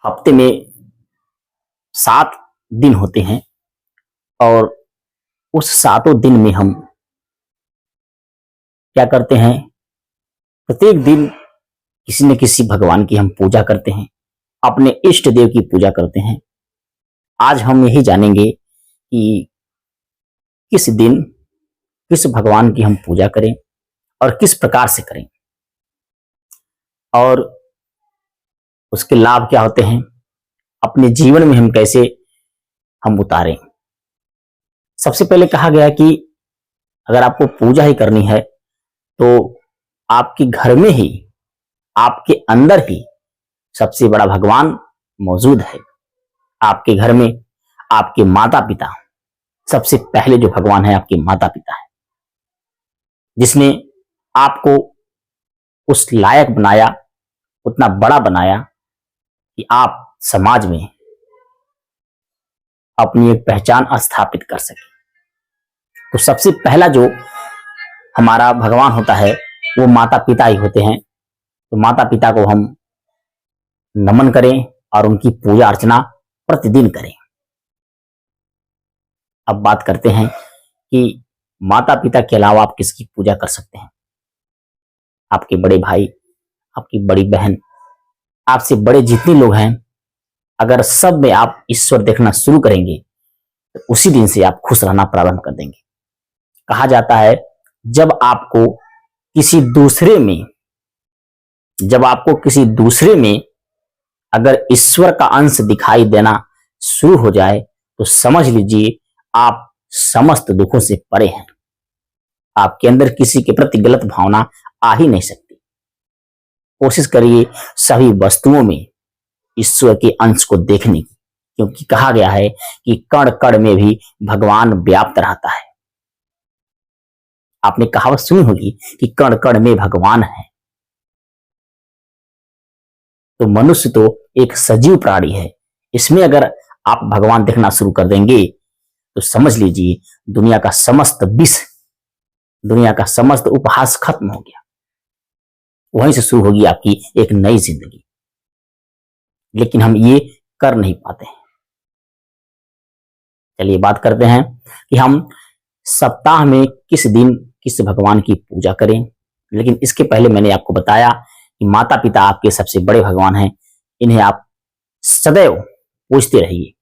हफ्ते में 7 दिन होते हैं और उस 7 दिन में हम क्या करते हैं? प्रत्येक दिन किसी न किसी भगवान की हम पूजा करते हैं, अपने इष्ट देव की पूजा करते हैं। आज हम यही जानेंगे कि किस दिन किस भगवान की हम पूजा करें और किस प्रकार से करें और उसके लाभ क्या होते हैं, अपने जीवन में हम कैसे हम उतारें। सबसे पहले कहा गया कि अगर आपको पूजा ही करनी है तो आपके घर में ही, आपके अंदर ही सबसे बड़ा भगवान मौजूद है। आपके घर में आपके माता पिता, सबसे पहले जो भगवान है आपके माता पिता है, जिसने आपको उस लायक बनाया, उतना बड़ा बनाया कि आप समाज में अपनी एक पहचान स्थापित कर सके। तो सबसे पहला जो हमारा भगवान होता है वो माता पिता ही होते हैं। तो माता पिता को हम नमन करें और उनकी पूजा अर्चना प्रतिदिन करें। अब बात करते हैं कि माता पिता के अलावा आप किसकी पूजा कर सकते हैं। आपके बड़े भाई, आपकी बड़ी बहन, आपसे बड़े जितने लोग हैं, अगर सब में आप ईश्वर देखना शुरू करेंगे तो उसी दिन से आप खुश रहना प्रारंभ कर देंगे। कहा जाता है जब आपको किसी दूसरे में अगर ईश्वर का अंश दिखाई देना शुरू हो जाए तो समझ लीजिए आप समस्त दुखों से परे हैं। आपके अंदर किसी के प्रति गलत भावना आ ही नहीं सकती। कोशिश करिए सभी वस्तुओं में ईश्वर के अंश को देखने की, क्योंकि कहा गया है कि कण कण में भी भगवान व्याप्त रहता है। आपने कहावत सुनी होगी कि कण कण में भगवान है। तो मनुष्य तो एक सजीव प्राणी है, इसमें अगर आप भगवान देखना शुरू कर देंगे तो समझ लीजिए दुनिया का समस्त विष, दुनिया का समस्त उपहास खत्म हो गया। वहीं से शुरू होगी आपकी एक नई जिंदगी। लेकिन हम ये कर नहीं पाते हैं। चलिए बात करते हैं कि हम सप्ताह में किस दिन किस भगवान की पूजा करें। लेकिन इसके पहले मैंने आपको बताया कि माता पिता आपके सबसे बड़े भगवान हैं। इन्हें आप सदैव पूजते रहिए,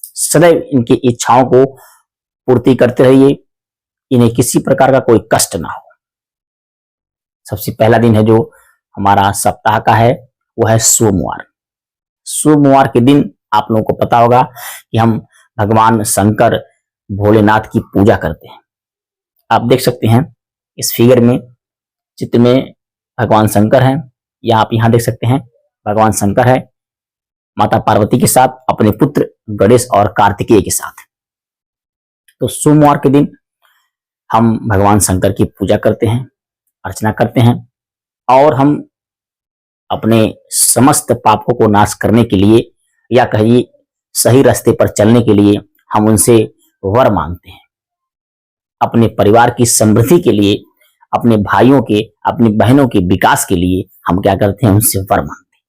सदैव इनकी इच्छाओं को पूर्ति करते रहिए, इन्हें किसी प्रकार का कोई कष्ट ना हो। सबसे पहला दिन है जो हमारा सप्ताह का है वो है सोमवार। सोमवार के दिन आप लोगों को पता होगा कि हम भगवान शंकर भोलेनाथ की पूजा करते हैं। आप देख सकते हैं इस फिगर में, चित्र में भगवान शंकर हैं, या आप यहां देख सकते हैं भगवान शंकर है माता पार्वती के साथ, अपने पुत्र गणेश और कार्तिकेय के साथ। तो सोमवार के दिन हम भगवान शंकर की पूजा करते हैं, अर्चना करते हैं और हम अपने समस्त पापों को नाश करने के लिए, या कहिए सही रास्ते पर चलने के लिए, हम उनसे वर मांगते हैं। अपने परिवार की समृद्धि के लिए, अपने भाइयों के, अपनी बहनों के विकास के लिए हम क्या करते हैं? उनसे वर मांगते हैं।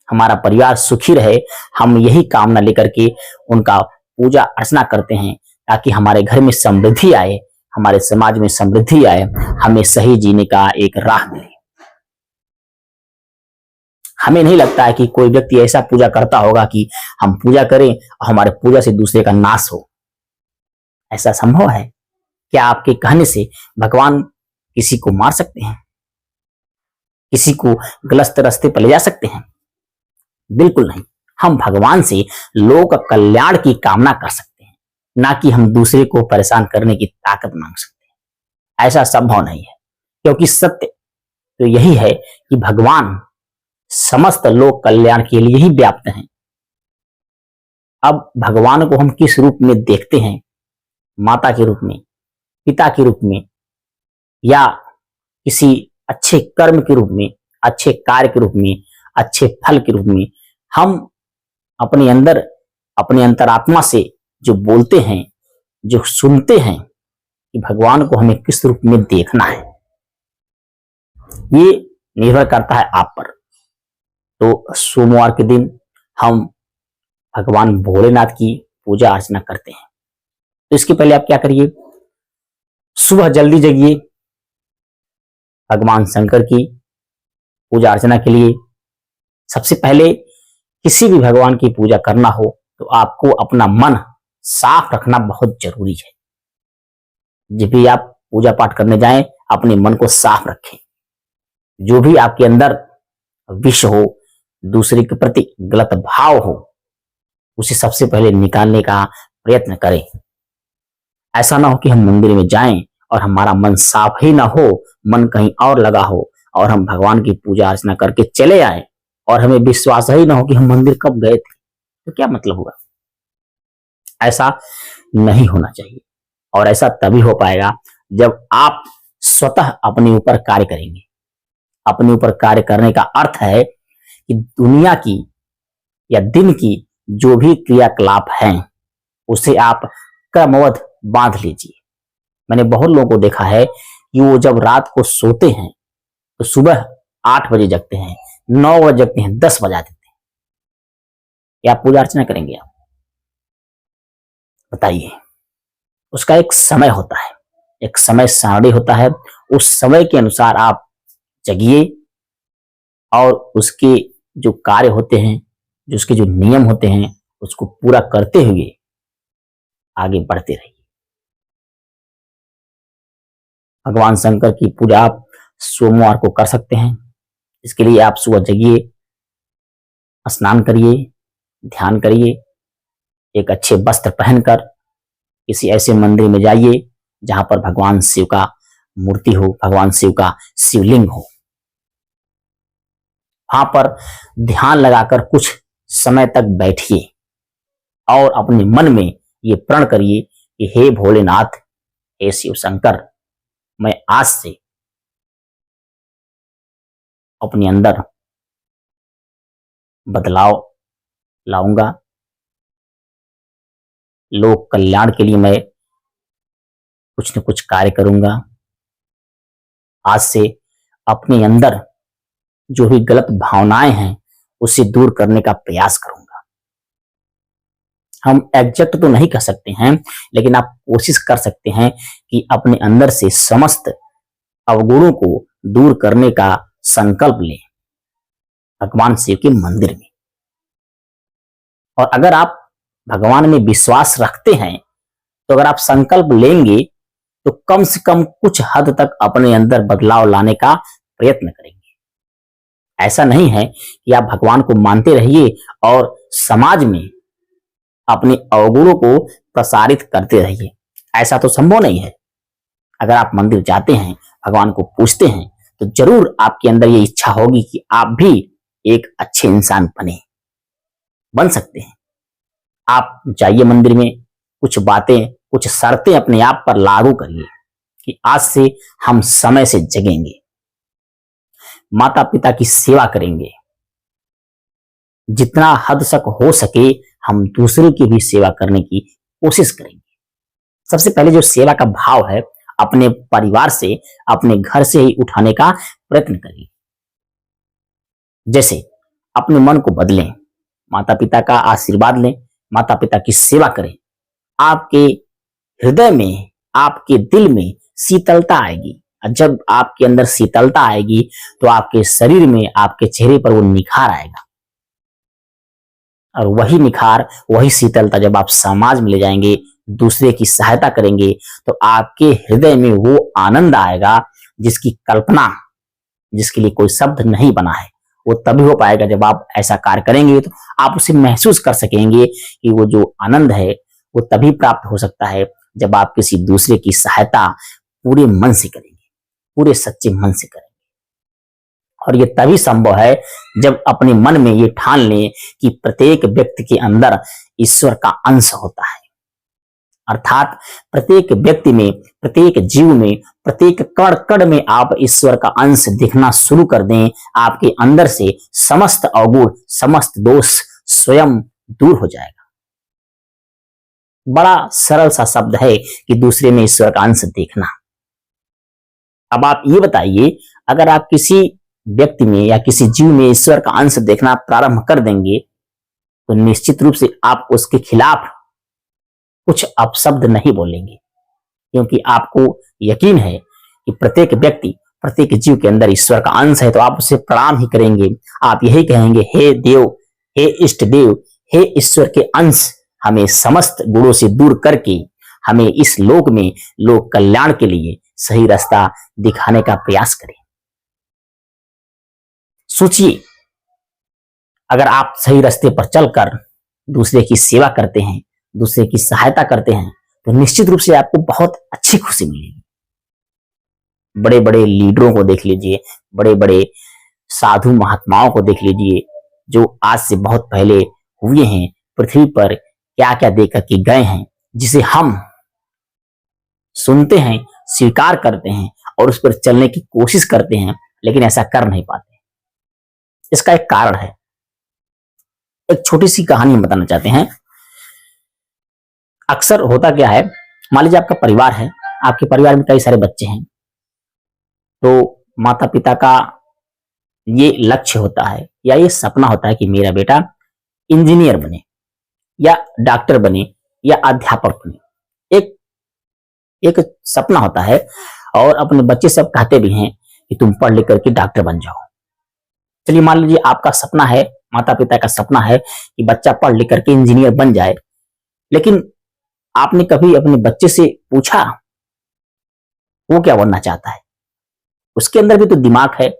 हमारा परिवार सुखी रहे, हम यही कामना लेकर के उनका पूजा अर्चना करते हैं, ताकि हमारे घर में समृद्धि आए, हमारे समाज में समृद्धि आए, हमें सही जीने का एक राह मिले। हमें नहीं लगता है कि कोई व्यक्ति ऐसा पूजा करता होगा कि हम पूजा करें और हमारे पूजा से दूसरे का नाश हो। ऐसा संभव है क्या? आपके कहने से भगवान किसी को मार सकते हैं? किसी को गलत रास्ते पर ले जा सकते हैं? बिल्कुल नहीं। हम भगवान से लोक कल्याण की कामना कर सकते हैं, ना कि हम दूसरे को परेशान करने की ताकत मांग सकते हैं। ऐसा संभव नहीं है, क्योंकि सत्य तो यही है कि भगवान समस्त लोक कल्याण के लिए ही व्याप्त हैं। अब भगवान को हम किस रूप में देखते हैं? माता के रूप में, पिता के रूप में, या किसी अच्छे कर्म के रूप में, अच्छे कार्य के रूप में, अच्छे फल के रूप में। हम अपने अंदर, अपने अंतरात्मा से जो बोलते हैं, जो सुनते हैं, कि भगवान को हमें किस रूप में देखना है, ये निर्भर करता है आप पर। तो सोमवार के दिन हम भगवान भोलेनाथ की पूजा अर्चना करते हैं। तो इसके पहले आप क्या करिए, सुबह जल्दी जगिए, भगवान शंकर की पूजा अर्चना के लिए सबसे पहले किसी भी भगवान की पूजा करना हो तो आपको अपना मन साफ रखना बहुत जरूरी है। जब भी आप पूजा पाठ करने जाएं, अपने मन को साफ रखें। जो भी आपके अंदर विष हो, दूसरे के प्रति गलत भाव हो, उसे सबसे पहले निकालने का प्रयत्न करें। ऐसा ना हो कि हम मंदिर में जाएं और हमारा मन साफ ही ना हो, मन कहीं और लगा हो और हम भगवान की पूजा अर्चना करके चले आए और हमें विश्वास ही ना हो कि हम मंदिर कब गए थे, तो क्या मतलब हुआ। ऐसा नहीं होना चाहिए। और ऐसा तभी हो पाएगा जब आप स्वतः अपने ऊपर कार्य करेंगे। अपने ऊपर कार्य करने का अर्थ है कि दुनिया की या दिन की जो भी क्रियाकलाप हैं उसे आप क्रमबद्ध बांध लीजिए। मैंने बहुत लोगों को देखा है कि वो जब रात को सोते हैं तो सुबह 8 बजे जगते हैं, 9 बजे जगते हैं, 10 बजा देते हैं। या पूजा अर्चना करेंगे आप, बताइए। उसका एक समय होता है, एक समय सारणी होता है। उस समय के अनुसार आप जगिए और उसके जो कार्य होते हैं, जो उसके जो नियम होते हैं, उसको पूरा करते हुए आगे बढ़ते रहिए। भगवान शंकर की पूजा आप सोमवार को कर सकते हैं। इसके लिए आप सुबह जगिए, स्नान करिए, ध्यान करिए, एक अच्छे वस्त्र पहनकर किसी ऐसे मंदिर में जाइए जहां पर भगवान शिव का मूर्ति हो, भगवान शिव का शिवलिंग हो। वहां पर ध्यान लगाकर कुछ समय तक बैठिए और अपने मन में ये प्रण करिए कि हे भोलेनाथ, हे शिव शंकर, मैं आज से अपने अंदर बदलाव लाऊंगा। लोक कल्याण के लिए मैं कुछ न कुछ कार्य करूंगा। आज से अपने अंदर जो भी गलत भावनाएं हैं उसे दूर करने का प्रयास करूंगा। हम एग्जैक्ट तो नहीं कर सकते हैं, लेकिन आप कोशिश कर सकते हैं कि अपने अंदर से समस्त अवगुणों को दूर करने का संकल्प लें भगवान शिव के मंदिर में। और अगर आप भगवान में विश्वास रखते हैं तो अगर आप संकल्प लेंगे तो कम से कम कुछ हद तक अपने अंदर बदलाव लाने का प्रयत्न करेंगे। ऐसा नहीं है कि आप भगवान को मानते रहिए और समाज में अपने अवगुणों को प्रसारित करते रहिए। ऐसा तो संभव नहीं है। अगर आप मंदिर जाते हैं, भगवान को पूजते हैं, तो जरूर आपके अंदर ये इच्छा होगी कि आप भी एक अच्छे इंसान बन सकते हैं। आप जाइए मंदिर में, कुछ बातें, कुछ शर्तें अपने आप पर लागू करिए कि आज से हम समय से जगेंगे, माता पिता की सेवा करेंगे, जितना हद तक हो सके हम दूसरों की भी सेवा करने की कोशिश करेंगे। सबसे पहले जो सेवा का भाव है अपने परिवार से, अपने घर से ही उठाने का प्रयत्न करिए। जैसे अपने मन को बदलें, माता पिता का आशीर्वाद लें, माता पिता की सेवा करें। आपके हृदय में, आपके दिल में शीतलता आएगी। और जब आपके अंदर शीतलता आएगी तो आपके शरीर में, आपके चेहरे पर वो निखार आएगा। और वही निखार, वही शीतलता जब आप समाज में ले जाएंगे, दूसरे की सहायता करेंगे, तो आपके हृदय में वो आनंद आएगा जिसकी कल्पना, जिसके लिए कोई शब्द नहीं बना है। वो तभी हो पाएगा जब आप ऐसा कार्य करेंगे, तो आप उसे महसूस कर सकेंगे कि वो जो आनंद है वो तभी प्राप्त हो सकता है जब आप किसी दूसरे की सहायता पूरे मन से करेंगे, पूरे सच्चे मन से करेंगे। और ये तभी संभव है जब अपने मन में ये ठान लें कि प्रत्येक व्यक्ति के अंदर ईश्वर का अंश होता है। अर्थात प्रत्येक व्यक्ति में, प्रत्येक जीव में, प्रत्येक कण कण में आप ईश्वर का अंश दिखना शुरू कर दें, आपके अंदर से समस्त अवगुण, समस्त दोष स्वयं दूर हो जाएगा। बड़ा सरल सा शब्द है कि दूसरे में ईश्वर का अंश देखना। अब आप ये बताइए, अगर आप किसी व्यक्ति में या किसी जीव में ईश्वर का अंश देखना प्रारंभ कर देंगे तो निश्चित रूप से आप उसके खिलाफ कुछ अपशब्द नहीं बोलेंगे, क्योंकि आपको यकीन है कि प्रत्येक व्यक्ति, प्रत्येक जीव के अंदर ईश्वर का अंश है, तो आप उसे प्रणाम ही करेंगे। आप यही कहेंगे, हे देव, हे इष्ट देव, हे ईश्वर के अंश, हमें समस्त गुणों से दूर करके हमें इस लोक में लोक कल्याण के लिए सही रास्ता दिखाने का प्रयास करें। सोचिए, अगर आप सही रास्ते पर चलकर दूसरे की सेवा करते हैं, दूसरे की सहायता करते हैं, तो निश्चित रूप से आपको बहुत अच्छी खुशी मिलेगी। बड़े बड़े लीडरों को देख लीजिए, बड़े बड़े साधु महात्माओं को देख लीजिए, जो आज से बहुत पहले हुए हैं, पृथ्वी पर क्या क्या देकर के गए हैं, जिसे हम सुनते हैं, स्वीकार करते हैं और उस पर चलने की कोशिश करते हैं, लेकिन ऐसा कर नहीं पाते। इसका एक कारण है। एक छोटी सी कहानी हम बताना चाहते हैं। अक्सर होता क्या है, मान लीजिए आपका परिवार है, आपके परिवार में कई सारे बच्चे हैं, तो माता पिता का ये लक्ष्य होता है या ये सपना होता है कि मेरा बेटा इंजीनियर बने या डॉक्टर बने या अध्यापक बने। एक सपना होता है और अपने बच्चे सब कहते भी हैं कि तुम पढ़ लिख करके डॉक्टर बन जाओ। चलिए मान लीजिए आपका सपना है, माता पिता का सपना है कि बच्चा पढ़ लिख करके इंजीनियर बन जाए, लेकिन आपने कभी अपने बच्चे से पूछा वो क्या बनना चाहता है? उसके अंदर भी तो दिमाग है,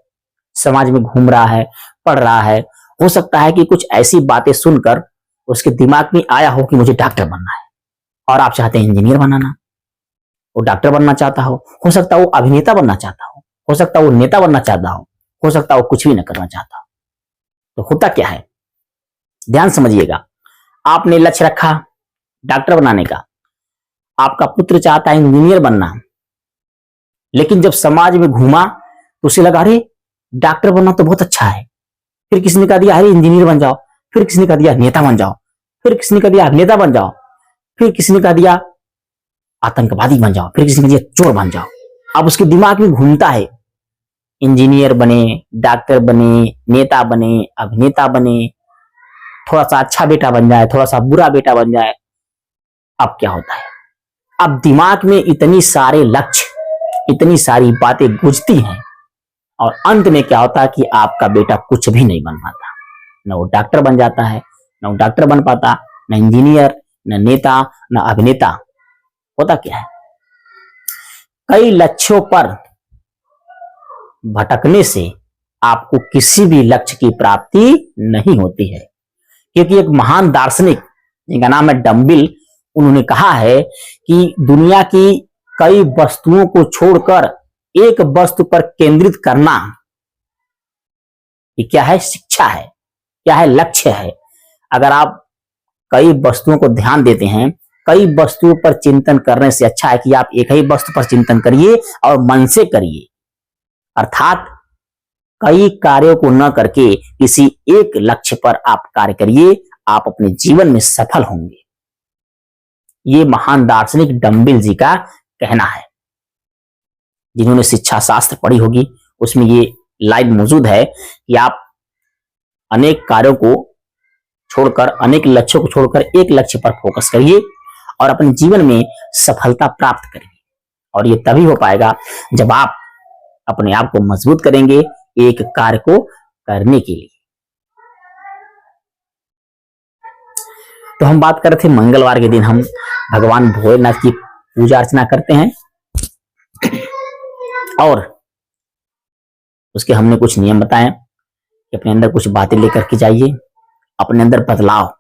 समाज में घूम रहा है, पढ़ रहा है। हो सकता है कि कुछ ऐसी बातें सुनकर उसके दिमाग में आया हो कि मुझे डॉक्टर बनना है, और आप चाहते हैं इंजीनियर बनाना। वो डॉक्टर बनना चाहता हो सकता है वो अभिनेता बनना चाहता हो सकता है वो नेता बनना चाहता हो सकता है वो कुछ भी न करना चाहता हो। तो होता क्या है, ध्यान समझिएगा। आपने लक्ष्य रखा डॉक्टर बनाने का, आपका पुत्र चाहता है इंजीनियर बनना, लेकिन जब समाज में घूमा तो उसे लगा अरे डॉक्टर बनना तो बहुत अच्छा है। फिर किसी ने कहा दिया अरे इंजीनियर बन जाओ, फिर किसी ने कहा दिया नेता बन जाओ, फिर किसी ने कहा दिया अभिनेता बन जाओ, फिर किसी ने कहा दिया आतंकवादी बन जाओ, फिर किसी ने कहा दिया चोर बन जाओ। अब उसके दिमाग में घूमता है इंजीनियर बने, डॉक्टर बने, नेता बने, अभिनेता बने, थोड़ा सा अच्छा बेटा बन जाए, थोड़ा सा बुरा बेटा बन जाए। अब क्या होता है, अब दिमाग में इतनी सारे लक्ष्य, इतनी सारी बातें गूंजती हैं, और अंत में क्या होता है कि आपका बेटा कुछ भी नहीं बन पाता। न वो डॉक्टर बन जाता है, न वो डॉक्टर बन पाता, न इंजीनियर, न नेता, न अभिनेता। होता क्या है, कई लक्ष्यों पर भटकने से आपको किसी भी लक्ष्य की प्राप्ति नहीं होती है। क्योंकि एक महान दार्शनिक, जिनका नाम है डम्बिल, उन्होंने कहा है कि दुनिया की कई वस्तुओं को छोड़कर एक वस्तु पर केंद्रित करना, ये क्या है, शिक्षा है, क्या है, लक्ष्य है। अगर आप कई वस्तुओं को ध्यान देते हैं, कई वस्तुओं पर चिंतन करने से अच्छा है कि आप एक ही वस्तु पर चिंतन करिए और मन से करिए। अर्थात कई कार्यों को न करके किसी एक लक्ष्य पर आप कार्य करिए, आप अपने जीवन में सफल होंगे। ये महान दार्शनिक डम्बिल जी का कहना है। जिन्होंने शिक्षा शास्त्र पढ़ी होगी उसमें ये लाइन मौजूद है कि आप अनेक कार्यों को छोड़कर, अनेक लक्ष्यों को छोड़कर एक लक्ष्य पर फोकस करिए और अपने जीवन में सफलता प्राप्त करिए। और ये तभी हो पाएगा जब आप अपने आप को मजबूत करेंगे एक कार्य को करने के लिए। तो हम बात कर रहे थे मंगलवार के दिन हम भगवान भोलेनाथ की पूजा अर्चना करते हैं, और उसके हमने कुछ नियम बताए कि अपने अंदर कुछ बातें लेकर के जाइए, अपने अंदर बदलाव।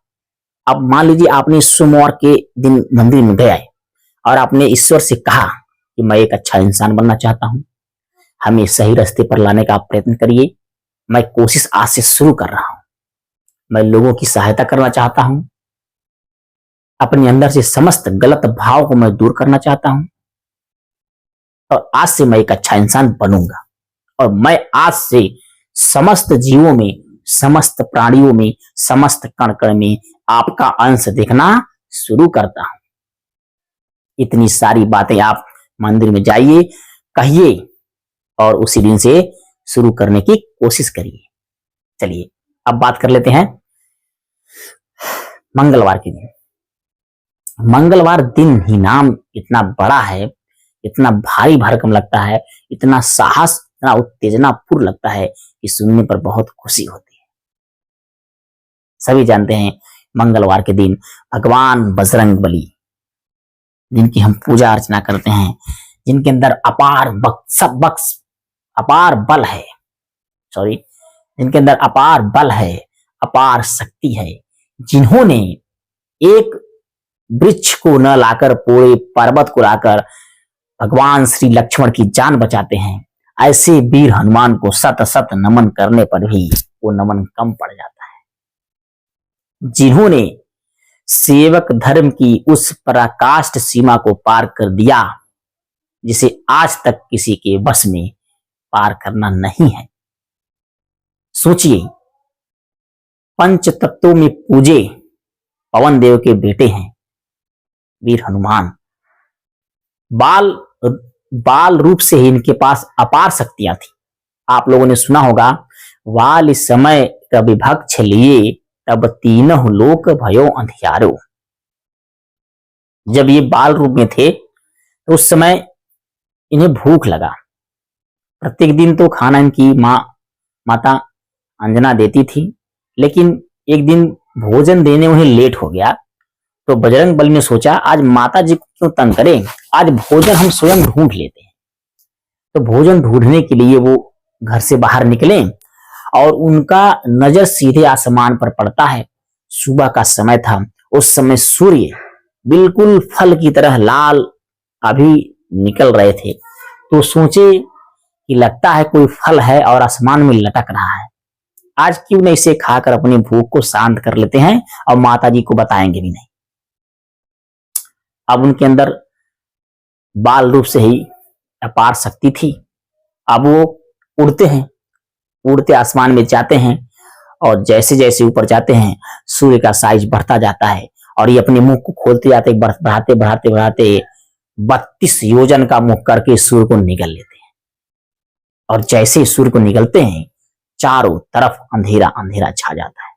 अब मान लीजिए आपने सोमवार के दिन मंदिर में गए और आपने ईश्वर से कहा कि मैं एक अच्छा इंसान बनना चाहता हूं, हमें सही रास्ते पर लाने का आप प्रयत्न करिए। मैं कोशिश आज से शुरू कर रहा हूं, मैं लोगों की सहायता करना चाहता हूं, अपने अंदर से समस्त गलत भाव को मैं दूर करना चाहता हूं, और आज से मैं एक अच्छा इंसान बनूंगा। और मैं आज से समस्त जीवों में, समस्त प्राणियों में, समस्त कण कण में आपका अंश देखना शुरू करता हूं। इतनी सारी बातें आप मंदिर में जाइए, कहिए, और उसी दिन से शुरू करने की कोशिश करिए। चलिए अब बात कर लेते हैं मंगलवार के दिन। मंगलवार दिन ही नाम इतना बड़ा है, इतना भारी भरकम लगता है, इतना साहस, इतना उत्तेजनापूर्ण लगता है कि सुनने पर बहुत खुशी होती है। सभी जानते हैं मंगलवार के दिन भगवान बजरंग बली, जिनकी हम पूजा अर्चना करते हैं, जिनके अंदर अपार बल है, जिनके अंदर अपार बल है, अपार शक्ति है, जिन्होंने एक वृक्ष को न लाकर पूरे पर्वत को लाकर भगवान श्री लक्ष्मण की जान बचाते हैं, ऐसे वीर हनुमान को सत सत नमन करने पर भी वो नमन कम पड़ जाता है। जिन्होंने सेवक धर्म की उस पराकाष्ठ सीमा को पार कर दिया जिसे आज तक किसी के बस में पार करना नहीं है। सोचिए, पंच तत्वों में पूजे पवन देव के बेटे हैं वीर हनुमान। बाल रूप से ही इनके पास अपार शक्तियां थी। आप लोगों ने सुना होगा, वाल समय कभी भक्ष लिए तब तीनों लोक भयो अंधियारो। जब ये बाल रूप में थे तो उस समय इन्हें भूख लगा। प्रत्येक दिन तो खाना इनकी माता अंजना देती थी, लेकिन एक दिन भोजन देने उन्हें लेट हो गया तो बजरंग बली ने सोचा, आज माता जी को क्यों तंग करें, आज भोजन हम स्वयं ढूंढ लेते हैं। तो भोजन ढूंढने के लिए वो घर से बाहर निकले और उनका नजर सीधे आसमान पर पड़ता है। सुबह का समय था, उस समय सूर्य बिल्कुल फल की तरह लाल अभी निकल रहे थे। तो सोचे कि लगता है कोई फल है और आसमान में लटक रहा है, आज क्यों न इसे खाकर अपनी भूख को शांत कर लेते हैं और माता जी को बताएंगे भी नहीं। अब उनके अंदर बाल रूप से ही अपार शक्ति थी। अब वो उड़ते हैं, उड़ते आसमान में जाते हैं और जैसे जैसे ऊपर जाते हैं सूर्य का साइज बढ़ता जाता है और ये अपने मुंह को खोलते जाते, बढ़ाते बढ़ाते बढ़ाते 32 योजन का मुंह करके सूर्य को निगल लेते हैं। और जैसे सूर्य को निगलते हैं चारों तरफ अंधेरा अंधेरा छा जाता है।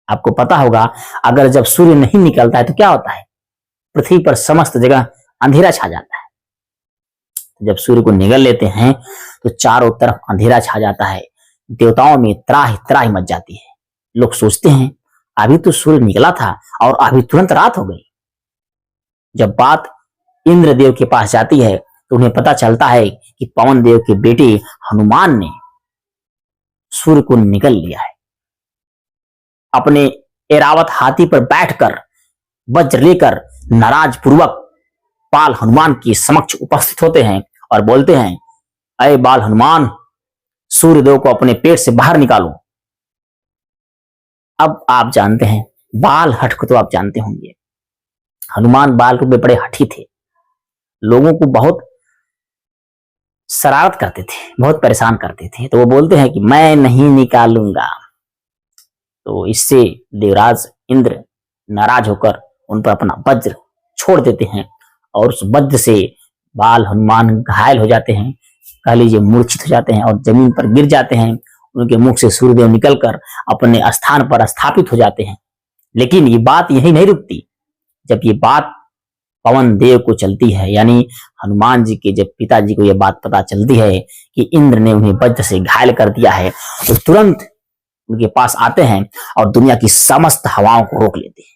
आपको पता होगा, अगर जब सूर्य नहीं निकलता है तो क्या होता है, पृथ्वी पर समस्त जगह अंधेरा छा जाता है। जब सूर्य को निगल लेते हैं तो चारों तरफ अंधेरा छा जाता है, देवताओं में त्राहि त्राहि मच जाती है। लोग सोचते हैं अभी तो सूर्य निकला था और अभी तुरंत रात हो गई। जब बात इंद्रदेव के पास जाती है तो उन्हें पता चलता है कि पवन देव के बेटे हनुमान ने सूर्य को निगल लिया है। अपने एरावत हाथी पर बैठकर वज्र लेकर नाराज पूर्वक बाल हनुमान के समक्ष उपस्थित होते हैं और बोलते हैं, अरे बाल हनुमान, सूर्यदेव को अपने पेट से बाहर निकालो। अब आप जानते हैं बाल हठ को तो आप जानते होंगे, हनुमान बाल रूप में बड़े हठी थे, लोगों को बहुत शरारत करते थे, बहुत परेशान करते थे। तो वो बोलते हैं कि मैं नहीं निकालूंगा। तो इससे देवराज इंद्र नाराज होकर उन पर अपना वज्र छोड़ देते हैं और उस वज्र से बाल हनुमान घायल हो जाते हैं, कह लीजिए मूर्छित हो जाते हैं और जमीन पर गिर जाते हैं। उनके मुख से सूर्यदेव निकलकर अपने स्थान पर स्थापित हो जाते हैं। लेकिन ये बात यही नहीं रुकती। जब ये बात पवन देव को चलती है, यानी हनुमान जी के जब पिताजी को यह बात पता चलती है कि इंद्र ने उन्हें वज्र से घायल कर दिया है, तो तुरंत उनके पास आते हैं और दुनिया की समस्त हवाओं को रोक लेते हैं।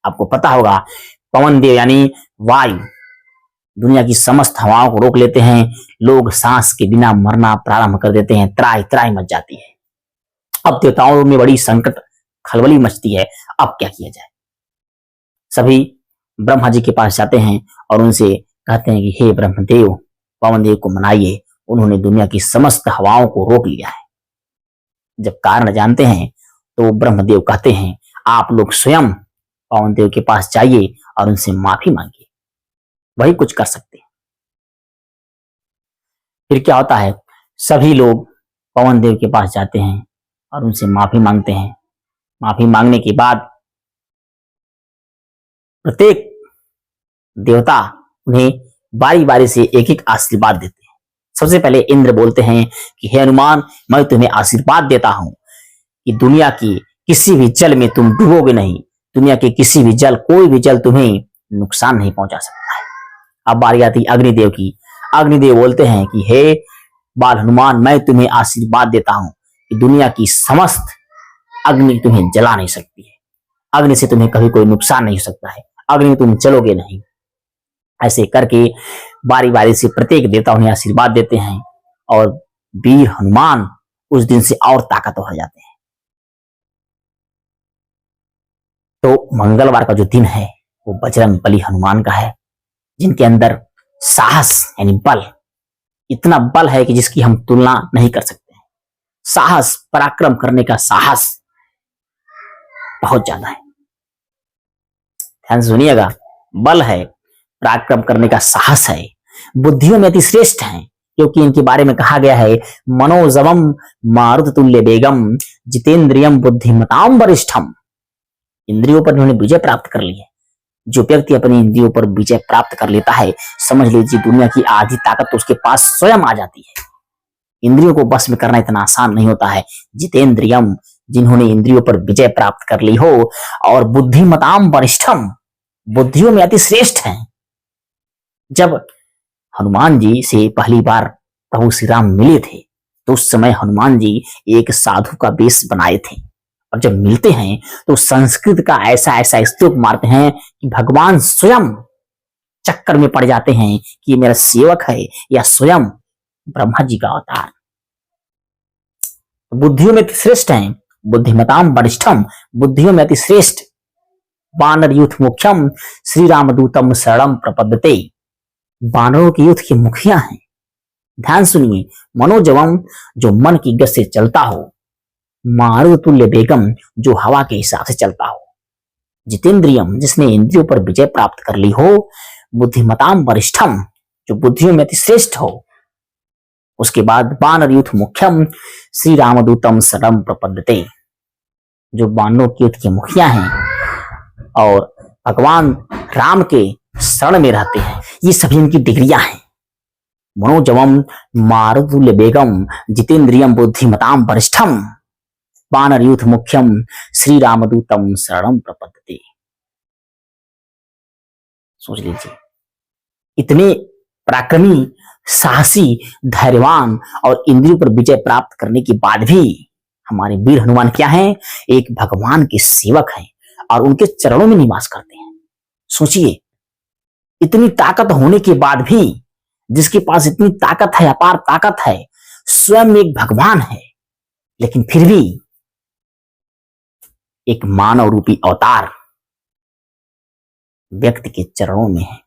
आपको पता होगा, पवन देव यानी वायु दुनिया की समस्त हवाओं को रोक लेते हैं। लोग सांस के बिना मरना प्रारंभ कर देते हैं, त्राहि त्राहि मच जाती है। अब देवताओं में बड़ी संकट खलबली मचती है, अब क्या किया जाए। सभी ब्रह्मा जी के पास जाते हैं और उनसे कहते हैं कि हे ब्रह्मदेव, पवन देव को मनाइए, उन्होंने दुनिया की समस्त हवाओं को रोक लिया है। जब कारण जानते हैं तो ब्रह्मदेव कहते हैं, आप लोग स्वयं पवन देव के पास जाइए और उनसे माफी मांगिए, वही कुछ कर सकते हैं। फिर क्या होता है, सभी लोग पवन देव के पास जाते हैं और उनसे माफी मांगते हैं। माफी मांगने के बाद प्रत्येक देवता उन्हें बारी बारी से एक एक आशीर्वाद देते हैं। सबसे पहले इंद्र बोलते हैं कि हे हनुमान, मैं तुम्हें आशीर्वाद देता हूं कि दुनिया की किसी भी जल में तुम डूबोगे नहीं। दुनिया के किसी भी जल, कोई भी जल तुम्हें नुकसान नहीं पहुंचा सकता है। अब बारी आती अग्निदेव की। अग्निदेव बोलते हैं कि हे बाल हनुमान, मैं तुम्हें आशीर्वाद देता हूं कि दुनिया की समस्त अग्नि तुम्हें जला नहीं सकती है। अग्नि से तुम्हें कभी कोई नुकसान नहीं हो सकता है। अग्नि में तुम जलोगे नहीं। ऐसे करके बारी बारी से प्रत्येक देवता उन्हें आशीर्वाद देते हैं और वीर हनुमान उस दिन से और ताकतवर हो जाते हैं। तो मंगलवार का जो दिन है वो बजरंग बली हनुमान का है, जिनके अंदर साहस यानी बल, इतना बल है कि जिसकी हम तुलना नहीं कर सकते। साहस, पराक्रम करने का साहस बहुत ज्यादा है। ध्यान सुनिएगा, बल है, पराक्रम करने का साहस है, बुद्धियों में अति श्रेष्ठ है, क्योंकि इनके बारे में कहा गया है मनोजवम मारुत तुल्य बेगम जितेंद्रियम बुद्धिमताम वरिष्ठम। इंद्रियों पर उन्होंने विजय प्राप्त कर ली है। जो व्यक्ति अपनी इंद्रियों पर विजय प्राप्त कर लेता है, समझ लीजिए दुनिया की आधी ताकत तो उसके पास स्वयं आ जाती है। इंद्रियों को बस में करना इतना आसान नहीं होता है। जितेंद्रियम, जिन्होंने इंद्रियों पर विजय प्राप्त कर ली हो, और बुद्धिमताम वरिष्ठम, बुद्धियों में अति श्रेष्ठ हैं। जब हनुमान जी से पहली बार प्रभु श्री राम मिले थे तो उस समय हनुमान जी एक साधु का वेश बनाए थे, और जब मिलते हैं तो संस्कृत का ऐसा ऐसा स्तुति मारते हैं कि भगवान स्वयं चक्कर में पड़ जाते हैं कि ये मेरा सेवक है या स्वयं ब्रह्मा जी का अवतार। बुद्धियों में श्रेष्ठ हैं, बुद्धिमताम वरिष्ठम, बुद्धियों में अति श्रेष्ठ। वानर यूथ मुख्यम श्री रामदूतम शरणम प्रपद्यते, वानरों के युद्ध के मुखिया हैं। ध्यान सुनिए, मनोजवम, जो मन की गति से चलता हो, मारुत तुल्य बेगम, जो हवा के हिसाब से चलता हो, जितेंद्रियम, जिसने इंद्रियों पर विजय प्राप्त कर ली हो, बुद्धिमताम वरिष्ठम, जो बुद्धियों में अति श्रेष्ठ हो। उसके बाद वानर यूथ मुख्यम श्री रामदूतम शरणम प्रपद्यते, जो वानरों के युद्ध के मुखिया हैं और भगवान राम के शरण में रहते हैं। ये सभी उनकी डिग्रियां हैं। मनोजवम मारुतुल्य बेगम जितेंद्रियम बुद्धिमताम वरिष्ठम वानर यूथ मुख्यम श्री रामदूतम शरणम प्रपद्यते। सोच लीजिए, इतने पराक्रमी, साहसी, धैर्यवान और इंद्रियों पर विजय प्राप्त करने के बाद भी हमारे वीर हनुमान क्या हैं? एक भगवान के सेवक हैं और उनके चरणों में निवास करते हैं। सोचिए, इतनी ताकत होने के बाद भी, जिसके पास इतनी ताकत है, अपार ताकत है, स्वयं एक भगवान है, लेकिन फिर भी एक मानव रूपी अवतार व्यक्ति के चरणों में है,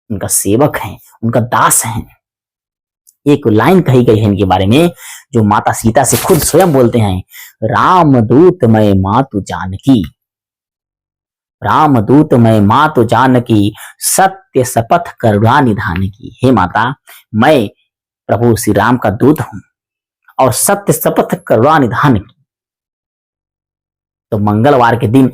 उनका सेवक है, उनका दास है। एक लाइन कही गई है इनके बारे में जो माता सीता से खुद स्वयं बोलते हैं, रामदूत मैं मातु जानकी, रामदूत मैं मातु जानकी सत्य शपथ करुणा निधान की। हे माता, मैं प्रभु श्री राम का दूत हूं और सत्य शपथ करुणा निधान की। तो मंगलवार के दिन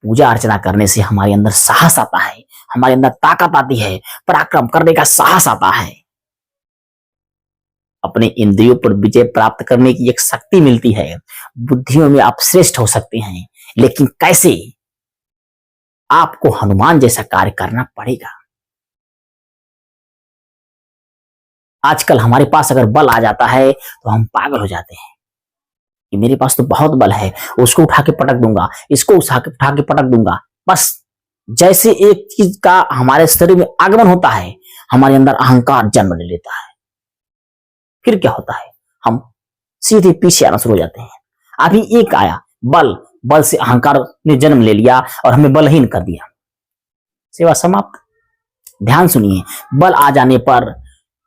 पूजा अर्चना करने से हमारे अंदर साहस आता है, हमारे अंदर ताकत आती है, पराक्रम करने का साहस आता है, अपने इंद्रियों पर विजय प्राप्त करने की एक शक्ति मिलती है। बुद्धियों में आप श्रेष्ठ हो सकते हैं, लेकिन कैसे? आपको हनुमान जैसा कार्य करना पड़ेगा। आजकल हमारे पास अगर बल आ जाता है तो हम पागल हो जाते हैं कि मेरे पास तो बहुत बल है, उसको उठा के पटक दूंगा, इसको उठा के पटक दूंगा। बस जैसे एक चीज का हमारे शरीर में आगमन होता है, हमारे अंदर अहंकार जन्म ले लेता है। फिर क्या होता है? हम सीधे पीछे आना शुरू हो जाते हैं। अभी एक आया बल, बल से अहंकार ने जन्म ले लिया और हमें बलहीन कर दिया, सेवा समाप्त। ध्यान सुनिए, बल आ जाने पर,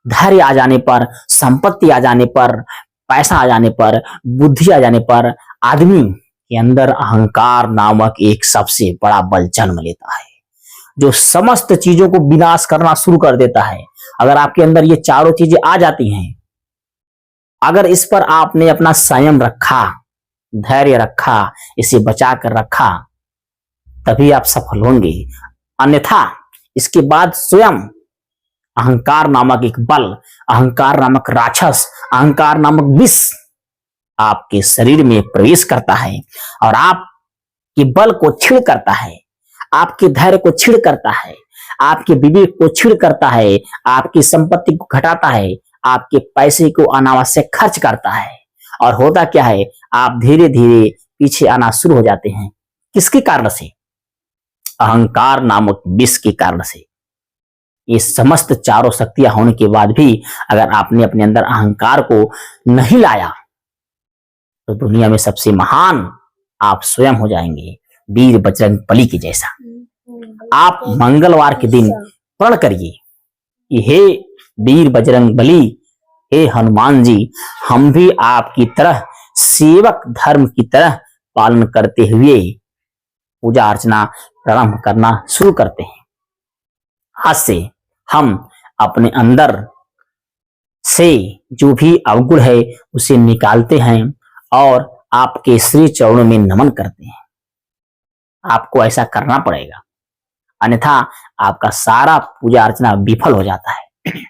धैर्य आ जाने पर, संपत्ति आ जाने पर, पैसा आ जाने पर, बुद्धि आ जाने पर आदमी के अंदर अहंकार नामक एक सबसे बड़ा बल जन्म लेता है, जो समस्त चीजों को विनाश करना शुरू कर देता है। अगर आपके अंदर ये चारों चीजें आ जाती हैं, अगर इस पर आपने अपना संयम रखा, धैर्य रखा, इसे बचा कर रखा, तभी आप सफल होंगे। अन्यथा इसके बाद स्वयं अहंकार नामक एक बल, अहंकार नामक राक्षस, अहंकार नामक विष आपके शरीर में प्रवेश करता है और आपके बल को छीड़ करता है, आपके धैर्य को छीड़ करता है, आपके विवेक को छीड़ करता है, आपकी संपत्ति को घटाता है, आपके पैसे को अनावश्यक खर्च करता है। और होता क्या है, आप धीरे धीरे पीछे आना शुरू हो जाते हैं। किसके कारण से? अहंकार नामक विष के कारण से। ये समस्त चारों शक्तियां होने के बाद भी अगर आपने अपने अंदर अहंकार को नहीं लाया तो दुनिया में सबसे महान आप स्वयं हो जाएंगे, वीर बजरंग बली के जैसा। आप मंगलवार के दिन प्रण करिए कि हे वीर बजरंग बली, हे हनुमान जी, हम भी आपकी तरह सेवक धर्म की तरह पालन करते हुए पूजा अर्चना प्रारंभ करना शुरू करते हैं। आज से हम अपने अंदर से जो भी अवगुण है उसे निकालते हैं और आपके श्री चरणों में नमन करते हैं। आपको ऐसा करना पड़ेगा, अन्यथा आपका सारा पूजा अर्चना विफल हो जाता है।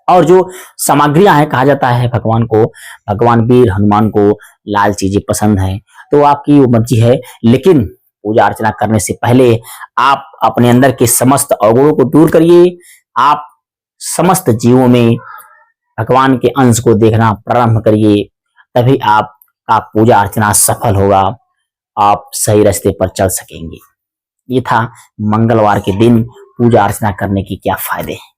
और जो सामग्रियां हैं, कहा जाता है भगवान को, भगवान वीर हनुमान को लाल चीजें पसंद है, तो आपकी वो मर्जी है, लेकिन पूजा अर्चना करने से पहले आप अपने अंदर के समस्त अवगुणों को दूर करिए। आप समस्त जीवों में भगवान के अंश को देखना प्रारंभ करिए, तभी आपका पूजा अर्चना सफल होगा, आप सही रास्ते पर चल सकेंगे। ये था मंगलवार के दिन पूजा अर्चना करने की क्या फायदे हैं।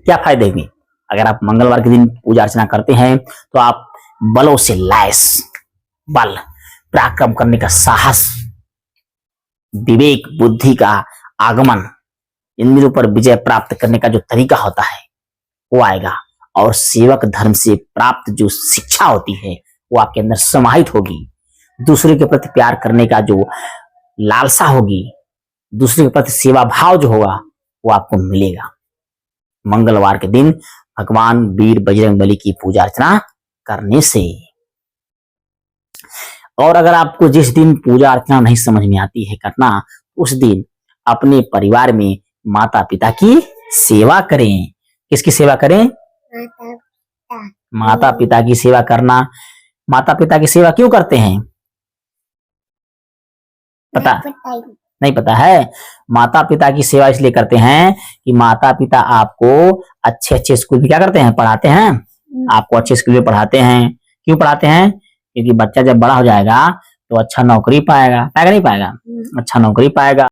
क्या फायदे होंगे? अगर आप मंगलवार के दिन पूजा अर्चना करते हैं तो आप बलों से लैस, बल, पराक्रम करने का साहस, विवेक, बुद्धि का आगमन, इंद्रियों पर विजय प्राप्त करने का जो तरीका होता है वो आएगा, और सेवक धर्म से प्राप्त जो शिक्षा होती है वो आपके अंदर समाहित होगी। दूसरे के प्रति प्यार करने का जो लालसा होगी, दूसरे के प्रति सेवा भाव जो होगा वो आपको मिलेगा मंगलवार के दिन भगवान वीर बजरंग बली की पूजा अर्चना करने से। और अगर आपको जिस दिन पूजा अर्चना नहीं समझ में आती है करना, उस दिन अपने परिवार में माता पिता की सेवा करें। किसकी सेवा करें? माता पिता की सेवा करना। माता पिता की सेवा क्यों करते हैं? पता नहीं? पता है? माता पिता की सेवा इसलिए करते हैं कि माता पिता आपको अच्छे अच्छे स्कूल में क्या करते हैं? पढ़ाते हैं। आपको अच्छे स्कूल में पढ़ाते हैं। क्यों पढ़ाते हैं? क्योंकि बच्चा जब बड़ा हो जाएगा तो अच्छा नौकरी पाएगा। पाएगा नहीं पाएगा? अच्छा नौकरी पाएगा।